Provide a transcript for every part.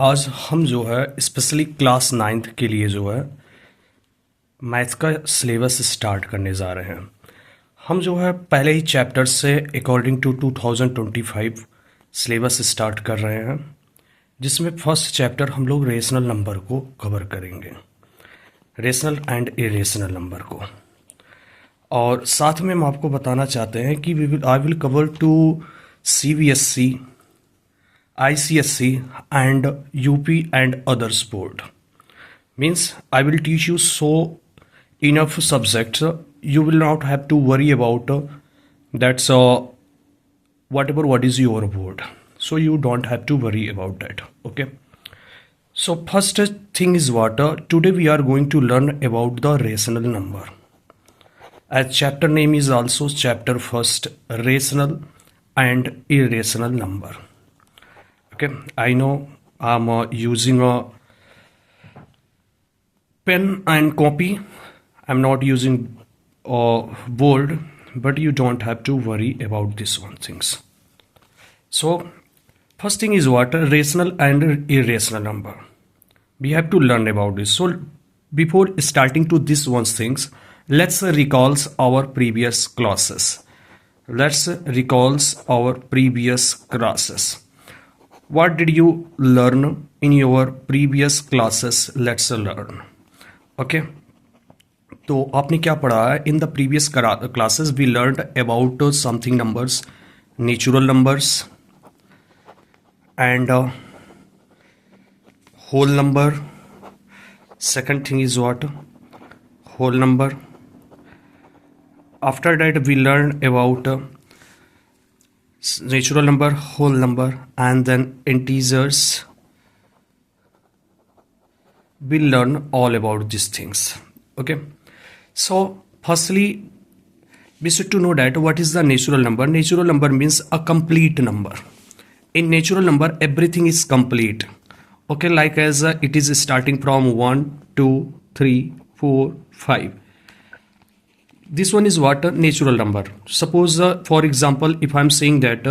आज हम जो है स्पेशली क्लास नाइन्थ के लिए जो है मैथ का सिलेबस स्टार्ट करने जा रहे हैं। हम जो है पहले ही चैप्टर से अकॉर्डिंग टू 2025 सिलेबस स्टार्ट कर रहे हैं, जिसमें फर्स्ट चैप्टर हम लोग रेशनल नंबर को कवर करेंगे, रेशनल एंड इरेशनल नंबर को। और साथ में हम आपको बताना चाहते हैं कि I will cover to CBSE, ICSE and UP and others board. Means I will teach you so enough subjects. You will not have to worry about that's what is your board. So you don't have to worry about that. Okay. So first thing is what today we are going to learn about the rational number. As chapter name is also chapter first, rational and irrational number. Okay, I know I'm using a pen and copy. I'm not using a board, but you don't have to worry about this one things. So first thing is what rational and irrational number. We have to learn about this. So before starting to this one things, let's recall our previous classes. Let's recall our previous classes. What did you learn in your previous classes? Let's learn. Okay. तो आपने क्या पढ़ा है? In the previous classes we learned about something numbers, natural numbers and whole number. Second thing is what? Whole number. After that we learned about natural number, whole number, and then integers. We'll learn all about these things. Okay, so firstly we should to know that what is the natural number. Natural number means a complete number. In natural number everything is complete. Okay, like as it is starting from 1 2 3 4 5. This one is what? Natural number. Suppose for example if I'm saying that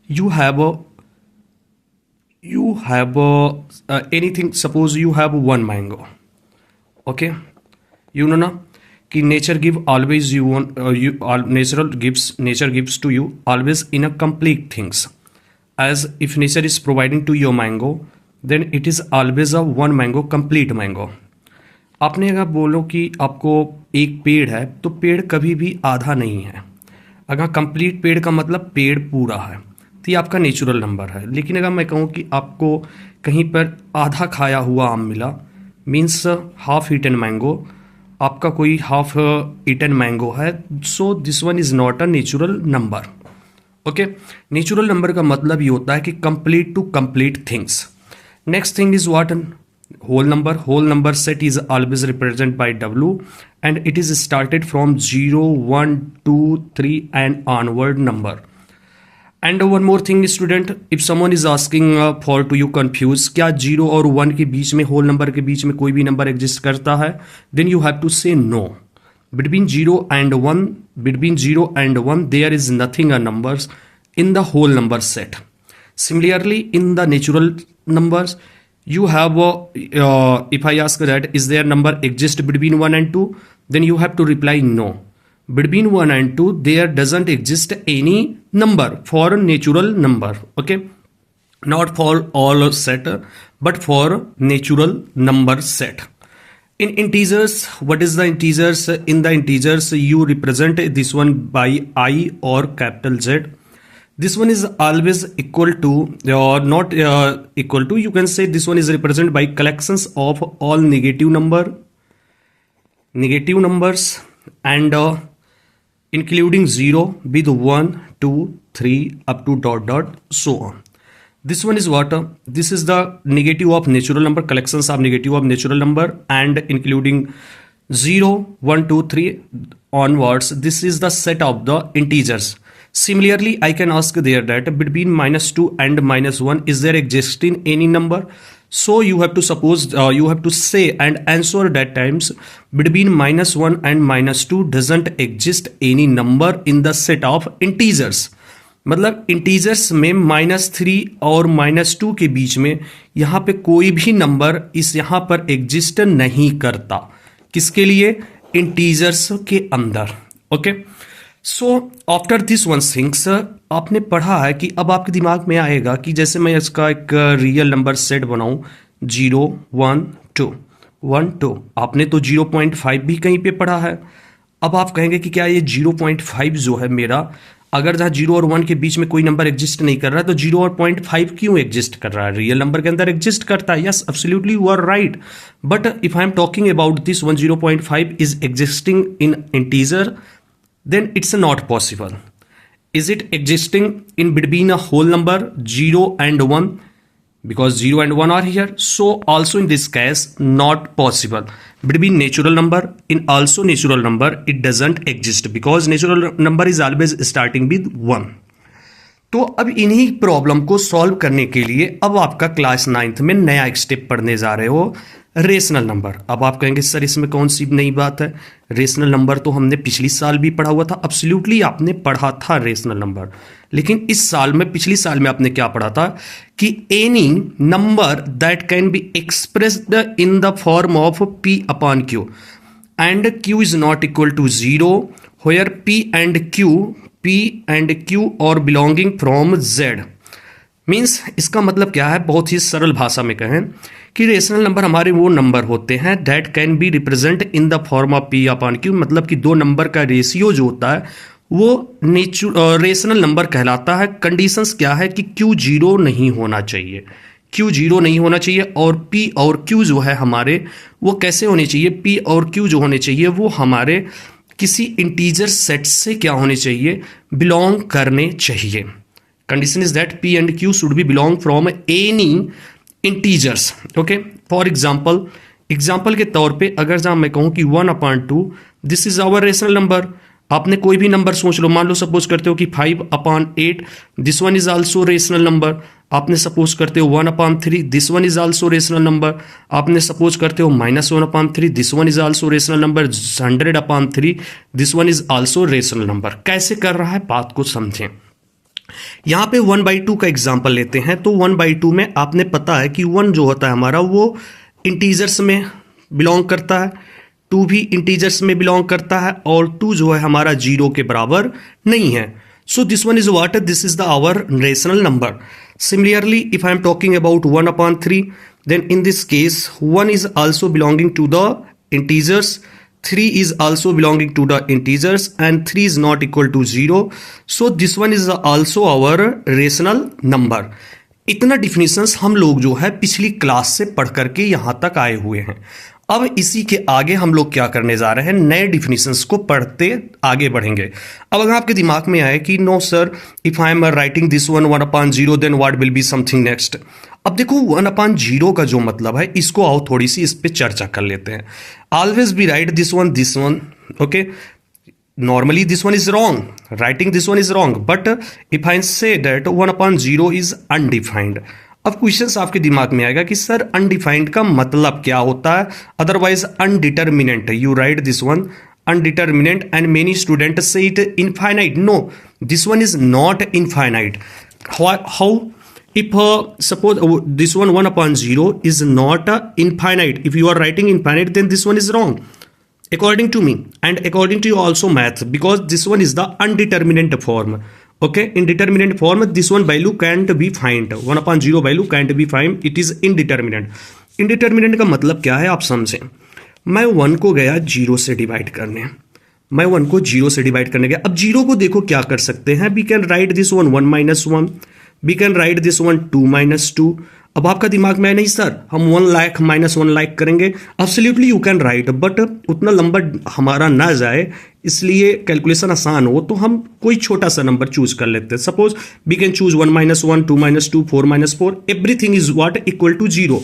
you have anything, suppose you have one mango. Okay, you know na कि nature give always you want nature gives to you always in a complete things. As if nature is providing to your mango, then it is always a one mango, complete mango. आपने अगर बोलो कि आपको एक पेड़ है तो पेड़ कभी भी आधा नहीं है। अगर कंप्लीट पेड़ का मतलब पेड़ पूरा है तो ये आपका नेचुरल नंबर है। लेकिन अगर मैं कहूँ कि आपको कहीं पर आधा खाया हुआ आम मिला, मीन्स हाफ ईटन मैंगो, आपका कोई हाफ ईटन मैंगो है, so this one is not a natural number. Okay, natural number का मतलब ये होता है कि complete to complete things. Next thing is what? Whole number. Whole number set is always represented by W and it is started from 0 1 2 3 and onward number. And one more thing student, if someone is asking for to you confused क्या 0 और 1 के बीच में, whole number के बीच में कोई भी number exist करता है, then you have to say no. Between 0 and 1 there is nothing a numbers in the whole number set. Similarly in the natural numbers you have if I ask that is there number exist between 1 and 2, then you have to reply no. Between 1 and 2 there doesn't exist any number for a natural number. Okay, not for all set but for natural number set. In integers, what is the integers? In the integers you represent this one by I or capital Z. This one is always equal to or not equal to, you can say this one is represented by collections of all negative numbers and including 0 with 1 2 3 up to dot dot so on. This one is what? This is the negative of natural number, collections of negative of natural number and including 0 1 2 3 onwards. This is the set of the integers. Similarly I can ask there that between -2 and -1 is there existing any number? So you have to suppose you have to say and answer that times between -1 and -2 doesn't exist any number in the set of integers. मतलब integers में -3 और -2 के बीच में यहाँ पे कोई भी number इस यहाँ पर एग्जिस्ट नहीं करता। किसके लिए? इंटीजर्स के अंदर। Okay, so after this one things आपने पढ़ा है कि अब आपके दिमाग में आएगा कि जैसे मैं इसका एक रियल नंबर सेट बनाऊं 0 1 2 1 2, आपने तो 0.5 भी कहीं पे पढ़ा है। अब आप कहेंगे कि क्या ये 0.5 जो है मेरा, अगर जहाँ 0 और 1 के बीच में कोई नंबर एग्जिस्ट नहीं कर रहा है तो 0 और 0.5 क्यों एग्जिस्ट कर रहा है? रियल नंबर के अंदर एग्जिस्ट करता है। Yes, absolutely you are right, but if I am talking about this one 0.5 is existing in integer, then it's not possible. Is it existing in between a whole number 0 and 1? Because 0 and 1 are here, so also in this case not possible. Between natural number in also natural number it doesn't exist because natural number is always starting with 1. तो अब इन्हीं problem को solve करने के लिए अब आपका class 9th में नया एक स्टेप पढ़ने जा रहे हो, रेशनल नंबर। अब आप कहेंगे सर इसमें कौन सी नई बात है? रेशनल नंबर तो हमने पिछली साल भी पढ़ा हुआ था। एब्सोल्युटली आपने पढ़ा था रेशनल नंबर, लेकिन इस साल में, पिछली साल में आपने क्या पढ़ा था कि any number that can be expressed in the form of P upon Q and Q is not equal to 0 where P and Q और बिलोंगिंग फ्रॉम Z। मीन्स इसका मतलब क्या है? बहुत ही सरल भाषा में कहें कि रेशनल नंबर हमारे वो नंबर होते हैं that can B represent in the form of P upon Q, मतलब कि दो नंबर का रेशियो जो होता है वो रेशनल नंबर कहलाता है। कंडीशंस क्या है कि Q 0 नहीं होना चाहिए, Q 0 नहीं होना चाहिए, और P और Q जो है हमारे वो कैसे होने चाहिए? P और Q जो होने चाहिए वो हमारे किसी इंटीजर सेट से क्या होने चाहिए? बिलोंग करने चाहिए। Condition is that P and Q should be belong from any integers. Okay, for example के तौर पे अगर जहां मैं कहूं कि 1/2 this is our rational number, आपने कोई भी नंबर सोच लो, मान लो सपोज करते हो कि 5/8 this one is also rational number, आपने सपोज करते हो 1/3 this one is also rational number, आपने सपोज करते हो -1/3 this one is also rational number, 100/3 this one is also rational number. कैसे कर रहा है, बात को समझें। यहां पे 1/2 का एग्जांपल लेते हैं, तो 1/2 में आपने पता है कि 1 जो होता है हमारा वो इंटीजर्स में बिलोंग करता है, 2 भी इंटीजर्स में बिलोंग करता है, और 2 जो है हमारा 0 के बराबर नहीं है। So this one is what? This is the our rational number. Similarly, if I am talking about 1/3, then in this case 1 is also belonging to the integers, 3 is also belonging to the integers, and 3 is not equal to 0. So this one is also our rational number. इतना definitions हम लोग जो है पिछली class से पढ़ करके यहां तक आए हुए हैं। अब इसी के आगे हम लोग क्या करने जा रहे हैं? नए डिफिनीशंस को पढ़ते आगे बढ़ेंगे। अब अगर आपके दिमाग में आए कि no sir, if I am writing this one 1/0 then what will be something next. अब देखो 1/0 का जो मतलब है, इसको आओ थोड़ी सी इस पे चर्चा कर लेते हैं। Always be right this one, okay. Normally this one is wrong, writing this one is wrong, but if I say that 1/0 is undefined, अब क्वेश्चंस आपके दिमाग में आएगा कि सर अनडिफाइंड का मतलब क्या होता है? Otherwise undeterminate, you write this one undeterminate and many students say it infinite. No, this one is not infinite. How if suppose this one 1/0 is not infinite, if you are writing infinite then this one is wrong according to me and according to you also math, because this one is the undeterminate form. Okay, indeterminate form, this one value can't be find, 1/0 value can't be find, it is indeterminate. indeterminate का मतलब क्या है आप समझें। मैं 1 को गया 0 से डिवाइड करने, मैं 1 को 0 से डिवाइड करने गया। अब 0 को देखो क्या कर सकते हैं, we can write this one 1 - 1, we can write this one 2 - 2। अब आपका दिमाग में नहीं सर हम 1 लाख -1 लाख करेंगे, absolutely you can write, but उतना नंबर हमारा ना जाए, इसलिए कैलकुलेशन आसान हो तो हम कोई छोटा सा नंबर चूज कर लेते हैं। Suppose we can choose 1 - 1, 2 - 2, 4 - 4, everything is what equal to 0।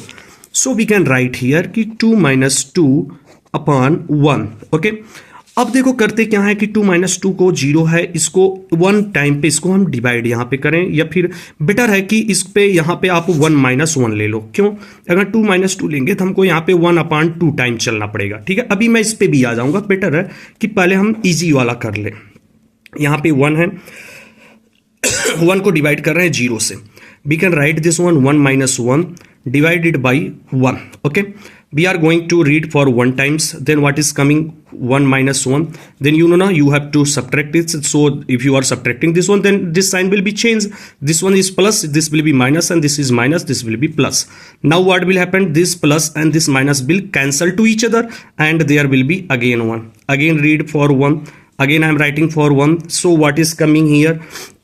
So we can write here कि 2 - 2/1। ओके, अब देखो करते क्या है कि 2 - 2 को 0 है, इसको 1 टाइम पे इसको हम डिवाइड यहाँ पे करें, या फिर बेटर है कि इस पे यहाँ पे आप 1 - 1 ले लो। क्यों? अगर 2 - 2 लेंगे तो हमको यहाँ पे 1/2 टाइम चलना पड़ेगा। ठीक है, अभी मैं इस पे भी आ जाऊंगा, बेटर है कि पहले हम इजी वाला कर ले। यहाँ पे 1 है वन को डिवाइड कर रहे हैं जीरो से, we can write this one 1 minus 1 divided by 1. Okay, we are going to read for 1 times, then what is coming 1 minus 1, then you know you have to subtract it. So if you are subtracting this one, then this sign will be changed. This one is plus, this will be minus, and this is minus, this will be plus. Now what will happen, this plus and this minus will cancel to each other, and there will be again 1. Again read for 1, again I am writing for 1. So what is coming here,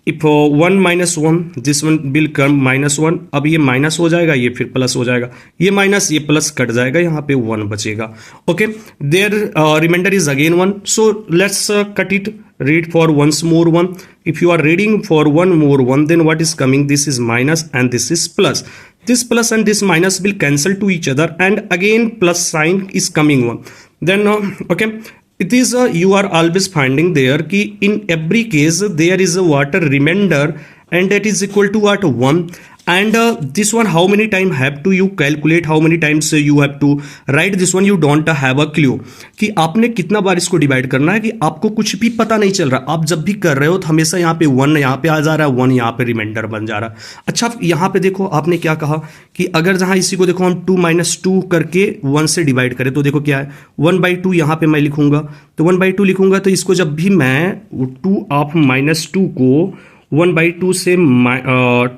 if 1 minus 1, this one will come minus 1. अब ये minus हो जाएगा, ये फिर plus हो जाएगा, ये minus ये प्लस कट जाएगा, यहाँ पे 1 बचेगा. Okay, their remainder is again 1. So let's cut it, read for once more 1. If you are reading for one more 1, then what is coming, this is minus and this is plus. This plus and this minus will cancel to each other, and again plus sign is coming 1. Then okay, it is you are always finding there कि in every case there is a what remainder, and that is equal to what 1. And this one, how many time have to you calculate, how many times you have to write this one, you don't have a clue कि आपने कितना बार इसको divide करना है, कि आपको कुछ भी पता नहीं चल रहा. आप जब भी कर रहे हो तो हमेशा यहाँ पे 1 यहाँ पे आ जा रहा है, 1 यहाँ पे रिमाइंडर बन जा रहा है. अच्छा, यहाँ पे देखो आपने क्या कहा कि अगर जहाँ इसी को देखो हम 2 माइनस 2 करके 1 से डिवाइड करें, तो देखो क्या है 1/2 यहाँ पे मैं लिखूंगा, तो 1/2 लिखूंगा, तो इसको जब भी मैं 2 ऑफ माइनस 2 को 1/2 से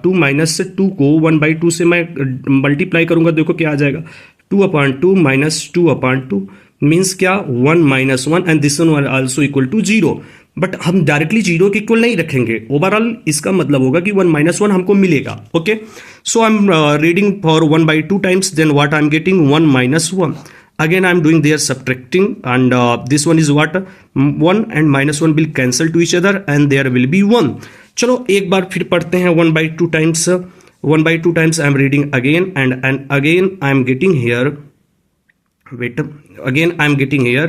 2 माइनस 2 को 1/2 से मैं मल्टीप्लाई करूंगा, देखो क्या आ जाएगा 2/2 माइनस 2/2 मीन्स क्या 1 minus 1, and this one also equal to 0. But हम डायरेक्टली 0 के इक्वल नहीं रखेंगे, ओवरऑल इसका मतलब होगा कि 1 माइनस 1 हमको मिलेगा. Okay, so I am reading for 1/2 times, then what I am getting 1 minus 1. Again I am doing their subtracting, and this one is what 1 and minus 1 will cancel to each other, and there will be 1. चलो एक बार फिर पढ़ते हैं 1/2 times. 1/2 times I am reading again, and again I am getting here, wait, again I am getting here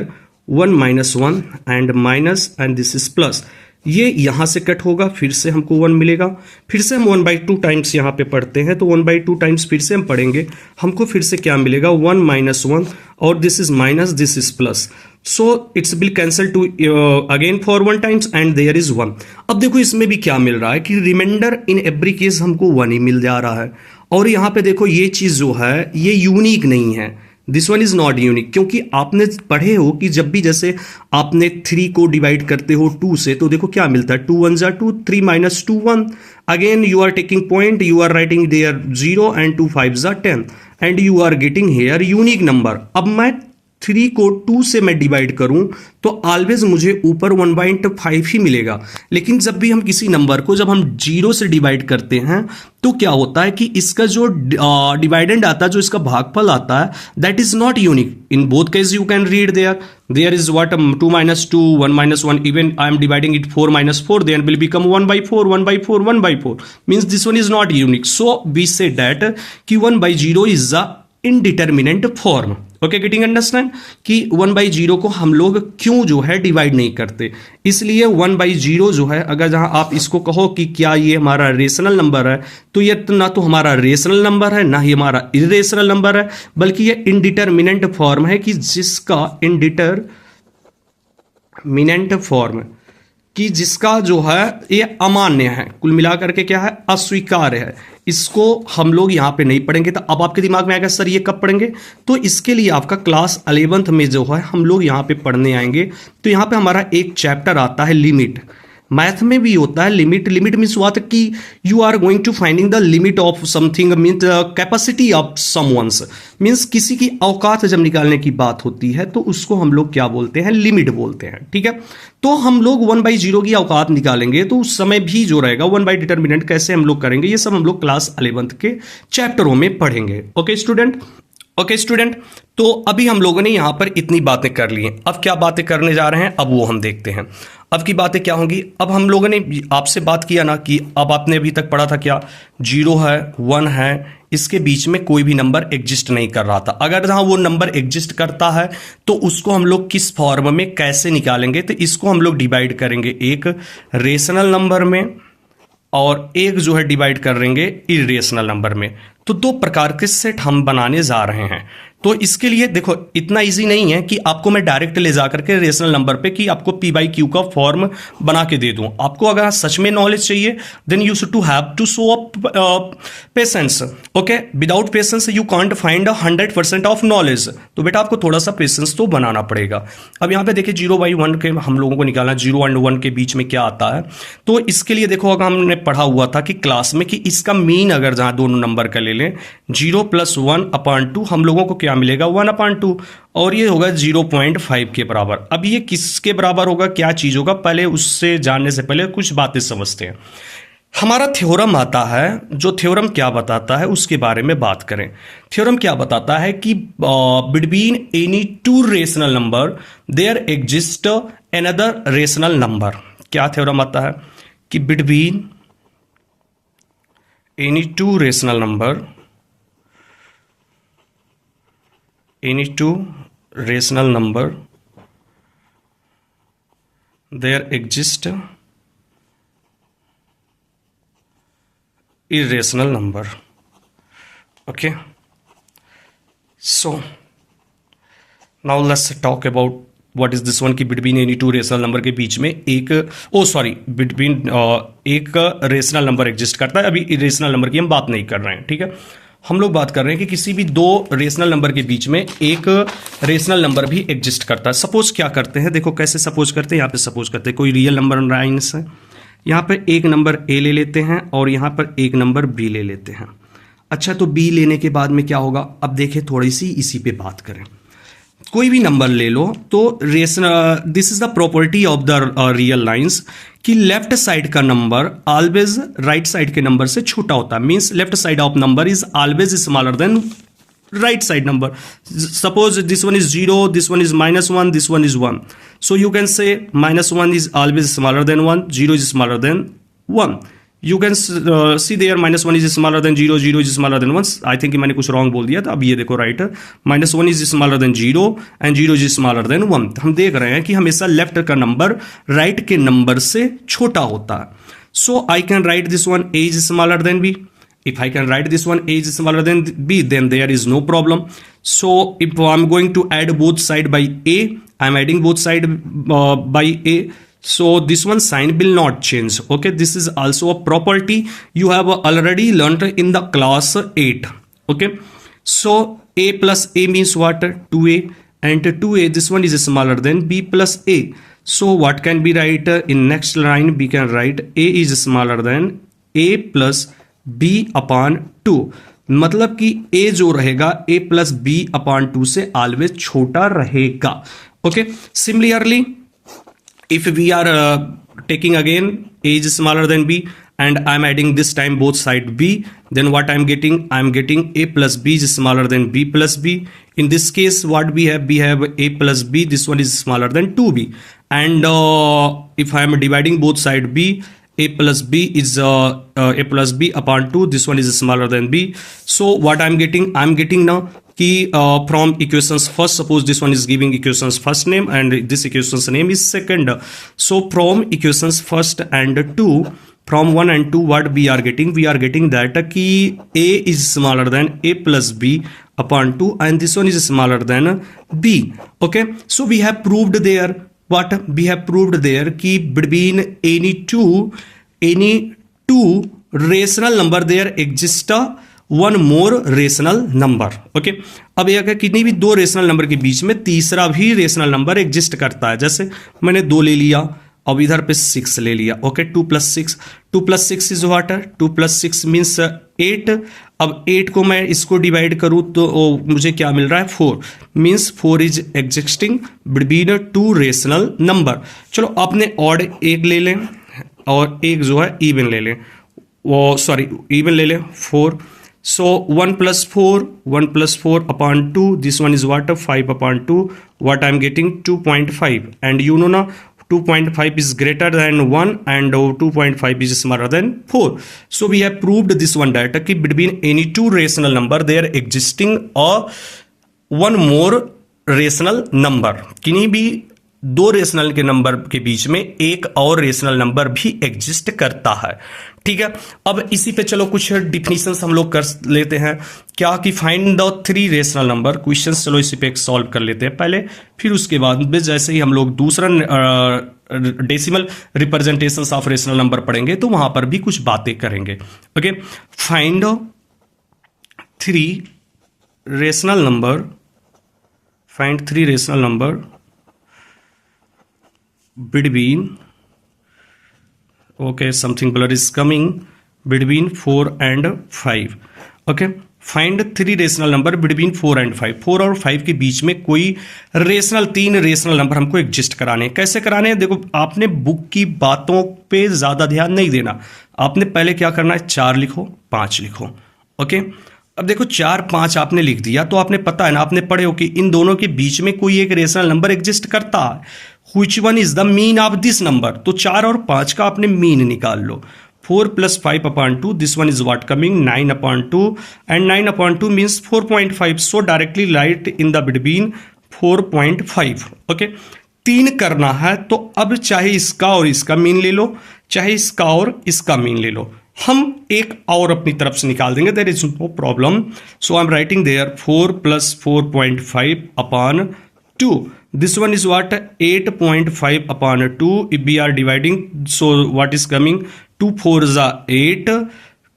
1 minus 1 and minus, and this is plus. ये यहाँ से cut होगा, फिर से हमको 1 मिलेगा, फिर से हम 1/2 टाइम्स यहाँ पे पढ़ते हैं, तो 1/2 टाइम्स फिर से हम पढ़ेंगे, हमको फिर से क्या मिलेगा 1 माइनस 1, और this is minus, this is plus. So it's will cancel to again for 1 times, and there is 1. अब देखो इसमें भी क्या मिल रहा है कि रिमाइंडर इन एवरी केस हमको 1 ही मिल जा रहा है. और यहाँ पे देखो ये चीज जो है ये यूनिक नहीं है, this one is not unique, क्योंकि आपने पढ़े हो कि जब भी जैसे आपने 3 को डिवाइड करते हो 2 से, तो देखो क्या मिलता है 2 1 जा 2, 3 minus 2 1. Again you are taking point, you are writing there 0, and 2 5 जा 10, and you are getting here unique number. अब मैं 3 को 2 से मैं डिवाइड करूं तो ऑलवेज मुझे ऊपर 1/5 ही मिलेगा. लेकिन जब भी हम किसी नंबर को जब हम 0 से डिवाइड करते हैं तो क्या होता है कि इसका जो डिवाइडेंड आता है, जो इसका भागफल आता है, that is not unique. In both case you can read there is what 2 minus 2, 1 minus 1, even I am dividing it 4 minus 4, then will become 1/4, 1/4, 1/4 means this one is not unique. So we say that कि 1/0 is the indeterminate form. Okay, getting understand कि 1/0 को हम लोग क्यों जो है divide नहीं करते. इसलिए 1/0 जो है, अगर जहां आप इसको कहो कि क्या ये हमारा रेशनल नंबर है, तो ये ना तो हमारा रेशनल नंबर है, ना ही हमारा इरेशनल नंबर है, बल्कि ये इनडिटर्मिनेंट फॉर्म है, कि जिसका इनडिटर्मिनेंट फॉर्म कि जिसका जो है ये अमान्य है, कुल मिलाकर के क्या है, अस्वीकार्य है. इसको हम लोग यहाँ पे नहीं पढ़ेंगे. तो अब आपके दिमाग में आएगा सर ये कब पढ़ेंगे, तो इसके लिए आपका क्लास 11th में जो है हम लोग यहाँ पे पढ़ने आएंगे. तो यहाँ पे हमारा एक चैप्टर आता है लिमिट. मैथ में भी होता है लिमिट. लिमिट मीन्स व्हाट कि you are going to finding the limit of something, means capacity of someone's, means किसी की औकात जब निकालने की बात होती है तो उसको हम लोग क्या बोलते हैं, लिमिट बोलते हैं. ठीक है, तो हम लोग 1/0 की औकात निकालेंगे, तो उस समय भी जो रहेगा 1/डिटर्मिनेंट कैसे हम लोग करेंगे, ये सब हम लोग क्लास 11th के चैप्टरों में पढ़ेंगे. ओके स्टूडेंट, ओके स्टूडेंट, तो अभी हम लोगों ने यहां पर इतनी बातें कर ली हैं. अब क्या बातें करने जा रहे हैं, अब वो हम देखते हैं. अब की बातें क्या होंगी. अब हम लोगों ने आपसे बात किया ना कि अब आपने अभी तक पढ़ा था क्या, 0 है 1 है, इसके बीच में कोई भी नंबर एग्जिस्ट नहीं कर रहा था. अगर जहां वो नंबर एग्जिस्ट करता है तो उसको हम लोग किस फॉर्म में कैसे निकालेंगे, तो इसको हम लोग डिवाइड करेंगे एक रेशनल नंबर में और एक जो है डिवाइड करेंगे इरेशनल नंबर में. तो 2 प्रकार के सेट हम बनाने जा रहे हैं. तो इसके लिए देखो इतना इजी नहीं है कि आपको मैं डायरेक्ट ले जा करके रेशनल नंबर पे कि आपको पी बाई क्यू का फॉर्म बना के दे दूं। आपको अगर सच में नॉलेज चाहिए then you should to have to show up patience. Okay, without patience you can't find 100% of knowledge. तो बेटा आपको थोड़ा सा पेशेंस तो बनाना पड़ेगा। अब यहाँ पे देखिए 0/1 के हम लोगों को निकालना, 0 एंड 1 के बीच में क्या आता है। तो इसके लिए देखो अगर हमने पढ़ा हुआ था कि क्लास में कि इसका मीन अगर जहाँ दोनों नंबर का ले लें 0 + 1/2 हम लोगों को क्या मिलेगा 1/2 और ये होगा 0.5 के बराबर। अब ये किसके बराबर होगा, क्या चीज होगा, पहले उससे जानने से पहले कुछ बातें समझते हैं। हमारा थ्योरम आता है, जो थ्योरम क्या बताता है उसके बारे में बात करें। थ्योरम क्या बताता है कि between any two rational number there exist another rational number. क्या थ्योरम आता है कि between any two rational number, any two rational number there exist irrational number. Okay, so now let's talk about what is this one कि between any two rational number के बीच में एक between एक rational number exist करता है। अभी irrational number की हम बात नहीं कर रहे हैं, ठीक है। हम लोग बात कर रहे हैं कि किसी भी दो रेशनल नंबर के बीच में एक रेशनल नंबर भी एग्जिस्ट करता है। सपोज क्या करते हैं, देखो कैसे सपोज करते हैं। यहाँ पे सपोज करते हैं कोई रियल नंबर लाइन्स है, यहाँ पर एक नंबर ए ले लेते हैं और यहाँ पर एक नंबर बी ले लेते हैं। अच्छा, तो बी लेने के बाद में क्या होगा, अब देखें थोड़ी सी इसी पे बात करें। कोई भी नंबर ले लो तो this is the property of the real lines कि लेफ्ट साइड का नंबर ऑलवेज राइट साइड के नंबर से छोटा होता है। Means left side of number is always smaller than right side number. Suppose this one is 0, this one is -1, this one is 1. So you can say -1 is always smaller than 1, 0 is smaller than 1. You can see there -1 is smaller than 0, 0 is smaller than 1. I think मैंने कुछ wrong बोल दिया था, अब ये देखो right है, -1 is smaller than 0 and 0 is smaller than 1. हम देख रहे हैं कि हमेशा लेफ्ट का नंबर राइट के नंबर से छोटा होता है. So I can write this one a is smaller than b. If I can write this one a is smaller than b, then there is no problem. So if I'm going to add both side by a, I'm adding both side by a. So this one sign will not change. Okay, this is also a property you have already learned in the class 8. Okay, so a plus a means what? 2a, and 2a, this one is smaller than b plus a. So what can be write in next line? We can write a is smaller than a plus b upon 2. मतलब कि a जो रहेगा a plus b upon 2 से always छोटा रहेगा. Okay, similarly if we are taking again a is smaller than b and I'm adding this time both side b, then what I'm getting a plus b is smaller than b plus b. In this case what we have a plus b, this one is smaller than 2b, and if I am dividing both side b, a plus b is a plus b upon 2, this one is smaller than b. So what I'm getting now कि from equations first, suppose this one is giving equations first name and this equations name is second. So from equations first and 2, from 1 and 2, what we are getting that कि a is smaller than a plus b upon 2 and this one is smaller than b. Okay, so we have proved there what we have proved there कि between any two rational number there exist one more rational number. Okay, अब यह कितनी भी दो rational number के बीच में तीसरा भी रेशनल नंबर एग्जिस्ट करता है. जैसे मैंने 2 ले लिया, अब इधर पे 6 ले लिया. Okay, 2 + 6 is what? 2 + 6 मीन्स 8. अब 8 को मैं इसको डिवाइड करूं तो मुझे क्या मिल रहा है? 4. Means 4 is existing between two rational number. चलो आपने ऑड एक ले लें और एक जो है इवन ले लें, वो सॉरी इवन ले लें 4. So 1 + 4 upon 2, this one is what? 5 upon 2. What I'm getting? 2.5. And you know now 2.5 is greater than 1 and 2.5 is smaller than 4. So we have proved this one that between any two rational number there existing a one more rational number. किन्हीं भी दो rational के number के बीच में एक और rational number भी exist करता है। ठीक है, अब इसी पे चलो कुछ डिफिनीशंस हम लोग कर लेते हैं। क्या कि find the three rational number questions, चलो इसी पे एक सॉल्व कर लेते हैं पहले, फिर उसके बाद में जैसे ही हम लोग दूसरा decimal representations of rational number पढ़ेंगे तो वहां पर भी कुछ बातें करेंगे। Okay, find three rational number, find three rational number between, okay, something blur is coming, between 4 and 5. okay, find three rational number between 4 and 5, 4 और 5 के बीच में कोई रेशनल, तीन रेशनल नंबर हमको एग्जिस्ट कराने हैं। कैसे कराने हैं? देखो, आपने बुक की बातों पे ज्यादा ध्यान नहीं देना, आपने पहले क्या करना है, 4 लिखो, 5 लिखो। ओके, अब देखो 4 5 आपने लिख दिया तो आपने पता है ना, आपने पढ़े हो कि इन दोनों के बीच में कोई एक रेशनल नंबर एग्जिस्ट करता है। Which one is the mean of this number? तो 4 और 5 का आपने मीन निकाल लो। 4 + 5/2, this one is what coming 9/2, and 9/2 means 4.5, so directly right in the between 4.5। Okay, 3 करना है तो अब चाहे इसका और इसका मीन ले लो, चाहे इसका और इसका मीन ले लो, हम एक और अपनी तरफ से निकाल देंगे, there is no problem. So I am writing there 4 + 4.5/2, this one is what 8.5/2. if we are dividing, so what is coming, 2 4s are 8,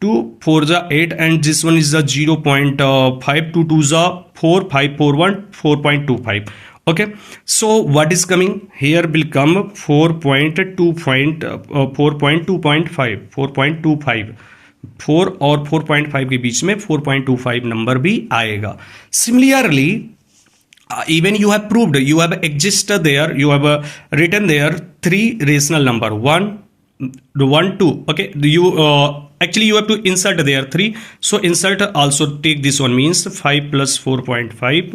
2 4s are 8, and this one is the 0.5, 2 2s are 4, 5 4 1 4.25. okay, so what is coming here will come 4.25, 4.25, 4 और 4.5 के बीच में 4.25 number भी आएगा। Similarly even you have proved, you have existed there, you have written there three rational number, 1 2, okay, you actually you have to insert there 3, so insert also take this one, means 5 + 4.5,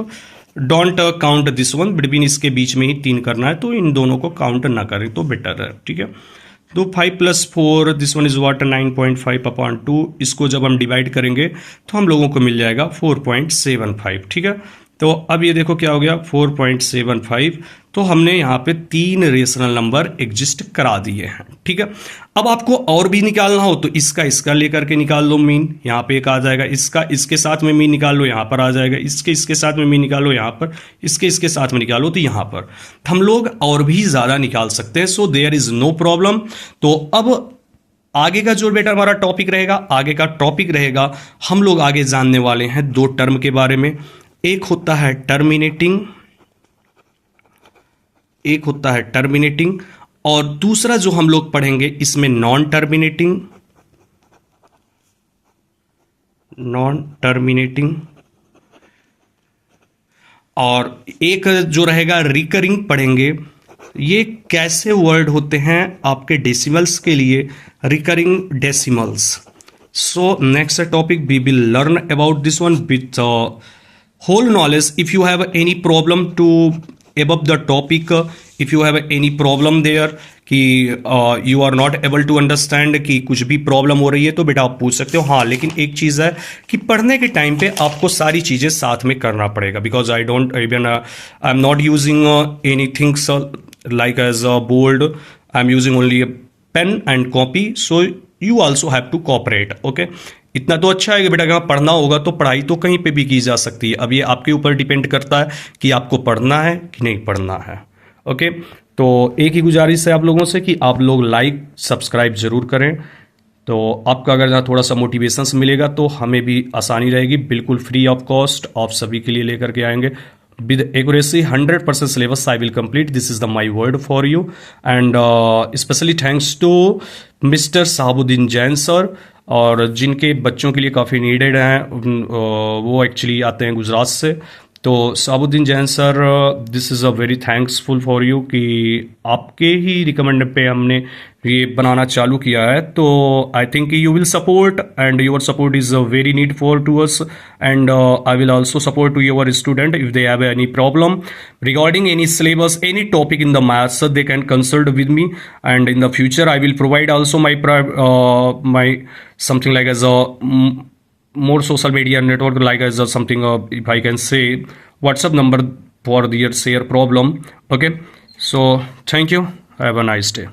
don't count this one, between इसके बीच में ही 3 करना है, तो इन दोनों को count ना करें तो बेटर है। ठीक है, तो 5 + 4, दिस वन इज व्हाट 9.5/2, इसको जब हम डिवाइड करेंगे तो हम लोगों को मिल जाएगा 4.75। ठीक है, तो अब ये देखो क्या हो गया 4.75, तो हमने यहाँ पे 3 रेशनल नंबर एग्जिस्ट करा दिए हैं। ठीक है, अब आपको और भी निकालना हो तो इसका लेकर के निकाल लो मीन, यहाँ पे एक आ जाएगा, इसका इसके साथ में मीन निकाल लो, यहाँ पर आ जाएगा, इसके साथ में मीन निकालो, यहाँ पर इसके साथ में निकालो, तो यहाँ पर हम लोग और भी ज़्यादा निकाल सकते हैं। So there is no problem. तो अब आगे का जो बेटा हमारा टॉपिक रहेगा, आगे का टॉपिक रहेगा, हम लोग आगे जानने वाले हैं 2 टर्म के बारे में। एक होता है टर्मिनेटिंग, एक होता है टर्मिनेटिंग, और दूसरा जो हम लोग पढ़ेंगे इसमें नॉन टर्मिनेटिंग, नॉन टर्मिनेटिंग, और एक जो रहेगा रिकरिंग पढ़ेंगे। ये कैसे वर्ड होते हैं आपके डेसिमल्स के लिए, recurring decimals. So next topic we will learn about this one with whole knowledge. If you have any problem to above the topic, if you have any problem there कि you are not able to understand, कि कुछ भी problem हो रही है तो बेटा आप पूछ सकते हो। हाँ, लेकिन एक चीज़ है कि पढ़ने के टाइम पे आपको सारी चीज़ें साथ में करना पड़ेगा, because I don't even I am not using anything like as a board, I'm using only a pen and copy, so you also have to cooperate. okay, इतना तो अच्छा है कि बेटा अगर पढ़ना होगा तो पढ़ाई तो कहीं पे भी की जा सकती है। अब ये आपके ऊपर डिपेंड करता है कि आपको पढ़ना है कि नहीं पढ़ना है। ओके, तो एक ही गुजारिश है आप लोगों से कि आप लोग लाइक सब्सक्राइब जरूर करें, तो आपका अगर थोड़ा सा मोटिवेशन मिलेगा तो हमें भी आसानी रहेगी। बिल्कुल फ्री ऑफ कॉस्ट आप सभी के लिए लेकर के आएंगे with accuracy, 100% syllabus I will complete. This is the my word for you, and especially thanks to Mr. Sahabuddin Jain sir, और जिनके बच्चों के लिए काफ़ी नीडेड हैं, वो एक्चुअली आते हैं गुजरात से। तो Sabuddin Jain sir, this is a very thanksful for you कि आपके ही रिकमेंड पे हमने ये बनाना चालू किया है। तो I think you will support, and your support is very need for to us, and I will also support to your student if they have any problem regarding any syllabus, any topic in the maths, so they can consult with me, and in the future I will provide also my something like as a more social media network, like as a something if I can say WhatsApp number for their share problem. okay, So thank you, have a nice day.